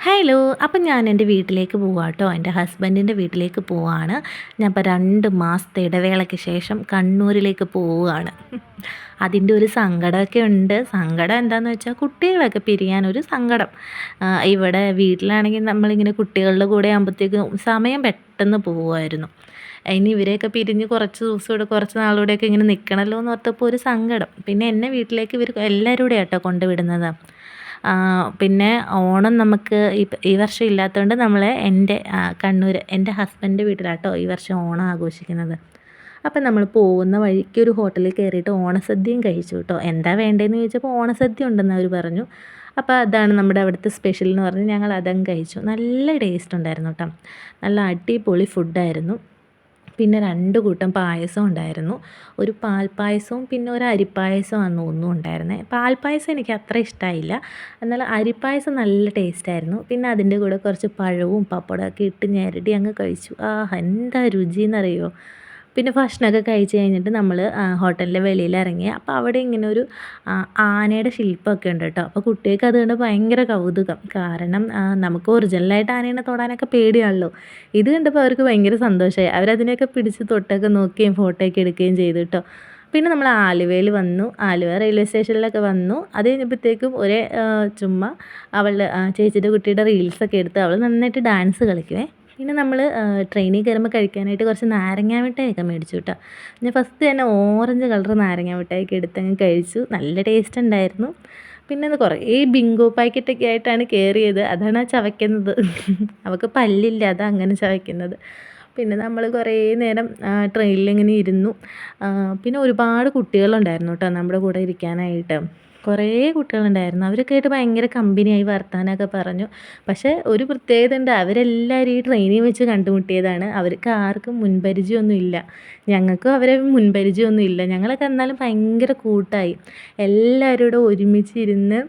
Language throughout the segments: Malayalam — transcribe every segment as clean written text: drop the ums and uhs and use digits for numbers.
ഹലോ. അപ്പം ഞാൻ എൻ്റെ വീട്ടിലേക്ക് പോവാട്ടോ. എൻ്റെ ഹസ്ബൻഡിൻ്റെ വീട്ടിലേക്ക് പോവാണ്. ഞാൻ ഇപ്പോൾ 2 മാസത്തെ ഇടവേളയ്ക്ക് ശേഷം കണ്ണൂരിലേക്ക് പോവുകയാണ്. അതിൻ്റെ ഒരു സങ്കടമൊക്കെ ഉണ്ട്. സങ്കടം എന്താണെന്ന് വെച്ചാൽ കുട്ടികളൊക്കെ പിരിയാനൊരു സങ്കടം. ഇവിടെ വീട്ടിലാണെങ്കിൽ നമ്മളിങ്ങനെ കുട്ടികളുടെ കൂടെ ആകുമ്പോഴത്തേക്കും സമയം പെട്ടെന്ന് പോവുമായിരുന്നു. ഇനി ഇവരെയൊക്കെ പിരിഞ്ഞ് കുറച്ച് ദിവസം ഇവിടെ കുറച്ച് നാളൂടെയൊക്കെ ഇങ്ങനെ നിൽക്കണമല്ലോ എന്ന് ഓർത്തപ്പോൾ ഒരു സങ്കടം. പിന്നെ എന്നെ വീട്ടിലേക്ക് ഇവർ എല്ലാവരും കൂടെ ആട്ടോ കൊണ്ടുവിടുന്നത്. പിന്നെ ഓണം നമുക്ക് ഈ വർഷം ഇല്ലാത്തതുകൊണ്ട് നമ്മൾ എൻ്റെ കണ്ണൂർ എൻ്റെ ഹസ്ബൻഡിൻ്റെ വീട്ടിലാട്ടോ ഈ വർഷം ഓണം ആഘോഷിക്കുന്നത്. അപ്പം നമ്മൾ പോകുന്ന വഴിക്ക് ഒരു ഹോട്ടലിൽ കയറിയിട്ട് ഓണസദ്യയും കഴിച്ചു കേട്ടോ. എന്താ വേണ്ടതെന്ന് ചോദിച്ചപ്പോൾ ഓണസദ്യ ഉണ്ടെന്ന് അവർ പറഞ്ഞു. അപ്പോൾ അതാണ് നമ്മുടെ അവിടുത്തെ സ്പെഷ്യൽ എന്ന് പറഞ്ഞ് ഞങ്ങൾ അതങ്ങ് കഴിച്ചു. നല്ല ടേസ്റ്റ് ഉണ്ടായിരുന്നു കേട്ടോ. നല്ല അടിപൊളി ഫുഡായിരുന്നു. പിന്നെ 2 കൂട്ടം പായസം ഉണ്ടായിരുന്നു. ഒരു പാൽപ്പായസവും പിന്നെ ഒരു അരിപ്പായസമാണെന്ന് തോന്നുന്നു ഉണ്ടായിരുന്നത്. പാൽപ്പായസം എനിക്ക് അത്ര ഇഷ്ടമായില്ല. എന്നാൽ അരിപ്പായസം നല്ല ടേസ്റ്റായിരുന്നു. പിന്നെ അതിൻ്റെ കൂടെ കുറച്ച് പഴവും പപ്പടമൊക്കെ ഇട്ട് ഞെരടി അങ്ങ് കഴിച്ചു. ആഹാ! എന്താ രുചിയെന്നറിയുമോ. പിന്നെ ഭക്ഷണമൊക്കെ കഴിച്ച് കഴിഞ്ഞിട്ട് നമ്മൾ ഹോട്ടലിൻ്റെ വെളിയിൽ ഇറങ്ങി. അപ്പോൾ അവിടെ ഇങ്ങനെ ഒരു ആനയുടെ ശില്പമൊക്കെ ഉണ്ട് കേട്ടോ. അപ്പോൾ കുട്ടികൾക്ക് അത് കണ്ട് ഭയങ്കര കൗതുകം. കാരണം നമുക്ക് ഒറിജിനലായിട്ട് ആനേനെ തൊടാനൊക്കെ പേടിയാണല്ലോ. ഇത് കണ്ടപ്പോൾ അവർക്ക് ഭയങ്കര സന്തോഷമായി. അവരതിനെയൊക്കെ പിടിച്ച് തൊട്ടൊക്കെ നോക്കുകയും ഫോട്ടോയൊക്കെ എടുക്കുകയും ചെയ്തു കേട്ടോ. പിന്നെ നമ്മൾ ആലുവയിൽ വന്നു. ആലുവ റെയിൽവേ സ്റ്റേഷനിലൊക്കെ വന്നു. അത് കഴിഞ്ഞപ്പോഴത്തേക്കും ചുമ്മാ അവളുടെ ചേച്ചിയുടെ കുട്ടിയുടെ റീൽസൊക്കെ എടുത്ത് അവൾ നന്നായിട്ട് ഡാൻസ് കളിക്കുവേ. പിന്നെ നമ്മൾ ട്രെയിനിൽ കയറുമ്പോൾ കഴിക്കാനായിട്ട് കുറച്ച് നാരങ്ങാ മിഠായിയൊക്കെ മേടിച്ചു കേട്ടോ. ഞാൻ ഫസ്റ്റ് തന്നെ ഓറഞ്ച് കളർ നാരങ്ങാ മിഠായിയൊക്കെ എടുത്തങ്ങ് കഴിച്ചു. നല്ല ടേസ്റ്റ് ഉണ്ടായിരുന്നു. പിന്നെ അത് കുറേ ബിങ്കോ പാക്കറ്റൊക്കെ ആയിട്ടാണ് കയറിയത്. അതാണ് ആ ചവയ്ക്കുന്നത്. അവൾക്ക് പല്ലില്ല, അതാണ് അങ്ങനെ ചവയ്ക്കുന്നത്. പിന്നെ നമ്മൾ കുറേ നേരം ട്രെയിനിലിങ്ങനെ ഇരുന്നു. പിന്നെ ഒരുപാട് കുട്ടികളുണ്ടായിരുന്നു കേട്ടോ നമ്മുടെ കൂടെ ഇരിക്കാനായിട്ട്. കുറേ കുട്ടികളുണ്ടായിരുന്നു. അവരൊക്കെ ആയിട്ട് ഭയങ്കര കമ്പനിയായി വർത്താനമൊക്കെ പറഞ്ഞു. പക്ഷേ ഒരു പ്രത്യേകത ഉണ്ട്. അവരെല്ലാവരും ഈ ട്രെയിനിൽ വെച്ച് കണ്ടുമുട്ടിയതാണ്. അവർക്ക് ആർക്കും മുൻപരിചയമൊന്നും ഇല്ല. ഞങ്ങൾക്കും അവരെ മുൻപരിചയമൊന്നും ഇല്ല. ഞങ്ങളൊക്കെ എന്നാലും ഭയങ്കര കൂട്ടായി. എല്ലാവരും കൂടെ ഒരുമിച്ചിരുന്ന്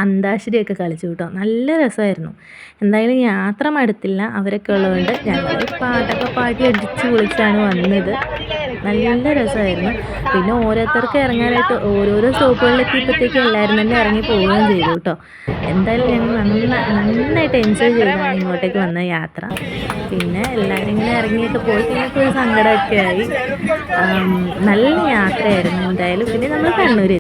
അന്താക്ഷരിയൊക്കെ കളിച്ചു കേട്ടോ. നല്ല രസമായിരുന്നു. എന്തായാലും യാത്ര മടുത്തില്ല. അവരൊക്കെ ഉള്ളതുകൊണ്ട് ഞങ്ങൾ പാട്ടൊക്കെ പാടി അടിച്ച് പൊളിച്ചാണ് വന്നത്. നല്ല രസമായിരുന്നു. പിന്നെ ഓരോരുത്തർക്ക് ഇറങ്ങാനായിട്ട് ഓരോരോ സ്റ്റോപ്പുകളിലെത്തിയപ്പോഴത്തേക്കും എല്ലാവരും തന്നെ ഇറങ്ങി പോവുകയും ചെയ്തു കേട്ടോ. എന്തായാലും ഞങ്ങൾ നന്നായിട്ട് എൻജോയ് ചെയ്താണ് ഇങ്ങോട്ടേക്ക് വന്ന യാത്ര. പിന്നെ എല്ലാവരും ഇങ്ങനെ ഇറങ്ങിയൊക്കെ പോയി ഞങ്ങൾക്ക് ഒരു സങ്കടമൊക്കെ ആയി. നല്ല യാത്രയായിരുന്നു എന്തായാലും. പിന്നെ നമ്മൾ കണ്ണൂർ